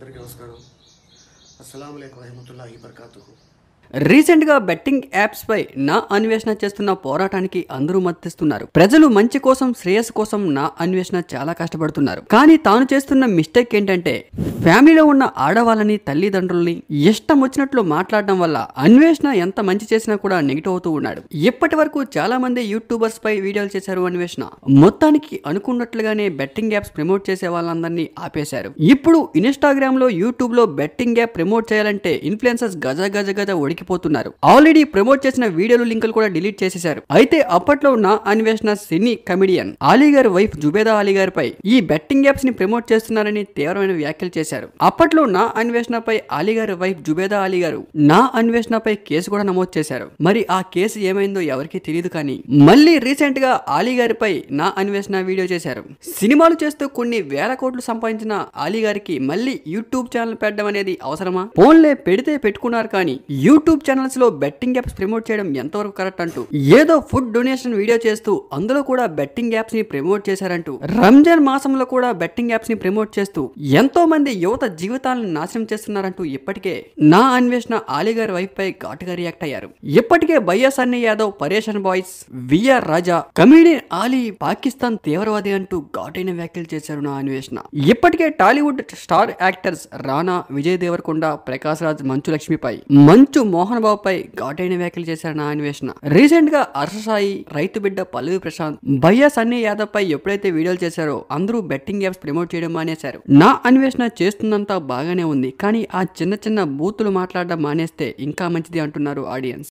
అందరికీ నమస్కారం. అస్సలాము అలైకుం వరహమతుల్లాహి వబరకాతుహు. రీసెంట్గా బెట్టింగ్ యాప్స్ పై నా అన్వేషణ చేస్తున్న పోరాటానికి అందరూ మద్దతిస్తున్నారు. ప్రజలు మంచి కోసం, శ్రేయస్సు కోసం నా అన్వేషణ చాలా కష్టపడుతున్నారు. కానీ తాను చేస్తున్న మిస్టేక్ ఏంటంటే ఫ్యామిలీలో ఉన్న ఆడవాళ్ళని, తల్లిదండ్రుల్ని ఇష్టం వచ్చినట్లు మాట్లాడడం వల్ల అన్వేషణ ఎంత మంచి చేసినా కూడా నెగిటివ్ అవుతూ ఉన్నాడు. ఇప్పటి వరకు చాలా మంది యూట్యూబర్స్ పై వీడియోలు చేశారు అన్వేషణ. మొత్తానికి అనుకున్నట్లుగానే బెట్టింగ్ యాప్స్ ప్రమోట్ చేసే వాళ్ళందరినీ ఆపేశారు. ఇప్పుడు ఇన్స్టాగ్రామ్ లో, యూట్యూబ్ లో బెట్టింగ్ యాప్ ప్రమోట్ చేయాలంటే ఇన్ఫ్లుయెన్సర్స్ గజ గజ గజ ఉడికిపోతున్నారు. ఆల్రెడీ ప్రమోట్ చేసిన వీడియోలు, లింకులు కూడా డిలీట్ చేసేశారు. అయితే అప్పట్లో నా అన్వేషణ సినీ కమెడియన్ అలీ గారి వైఫ్ జుబేదా అలీ గారిపై ఈ బెట్టింగ్ యాప్స్ ని ప్రమోట్ చేస్తున్నారని తీవ్రమైన వ్యాఖ్యలు చేశారు. అప్పట్లో నా అన్వేషణపై అలీ గారి వైఫ్ జుబేదా అలీ గారు నా అన్వేషణపై కేసు కూడా నమోదు చేశారు. మరి ఆ కేసు ఏమైందో ఎవరికీ తెలియదు. కానీ మళ్ళీ రీసెంట్ గా అలీ గారిపై నా అన్వేషణ వీడియో చేశారు. సినిమాలు చేస్తూ కొన్ని వేల కోట్లు సంపాదించిన అలీ గారికి మళ్ళీ యూట్యూబ్ ఛానల్ పెట్టడం అనేది అవసరమా? ఫోన్లే పెడితే పెట్టుకున్నారు. కానీ యూట్యూబ్ ఛానల్స్ లో బెట్టింగ్ యాప్స్ ప్రమోట్ చేయడం ఎంతవరకు కరెక్ట్ అంటూ ఏదో ఫుడ్ డొనేషన్ వీడియో చేస్తూ అందులో కూడా బెట్టింగ్ యాప్స్ ని ప్రమోట్ చేశారంటూ రంజాన్ మాసంలో కూడా బెట్టింగ్ యాప్స్ ని ప్రమోట్ చేస్తూ ఎంతో మంది యువత జీవితాలను నాశనం చేస్తున్నారంటూ ఇప్పటికే నా అన్వేషణ అలీ గారి వైఫ్ పై ఘాటుగా రియాక్ట్ అయ్యారు. ఇప్పటికే భయ్యా సన్నీ యాదవ్, పరేషన్ బాయ్స్, విఆర్ రాజా, కమెడియన్ అలీ పాకిస్తాన్ తీవ్రవాది అంటూ ఘాటైన వ్యాఖ్యలు చేశారు నా అన్వేషణ. ఇప్పటికే టాలీవుడ్ స్టార్ యాక్టర్స్ రానా, విజయ్ దేవరకొండ, ప్రకాష్ రాజ్, మంచు లక్ష్మిపై, మంచు మోహన్ బాబు పై ఘాటైన వ్యాఖ్యలు చేశారు నా అన్వేషణ. రీసెంట్ గా హర్షసాయి, రైతు బిడ్డ పల్లవి ప్రశాంత్, భయ్యా సన్నీ యాదవ్ పై ఎప్పుడైతే వీడియోలు చేశారో అందరూ బెట్టింగ్ యాప్స్ ప్రమోట్ చేయడం మానేశారు. నా అన్వేషణ చేస్తుందంతా బాగానే ఉంది, కానీ ఆ చిన్న చిన్న బూతులు మాట్లాడడం మానేస్తే ఇంకా మంచిది అంటున్నారు ఆడియన్స్.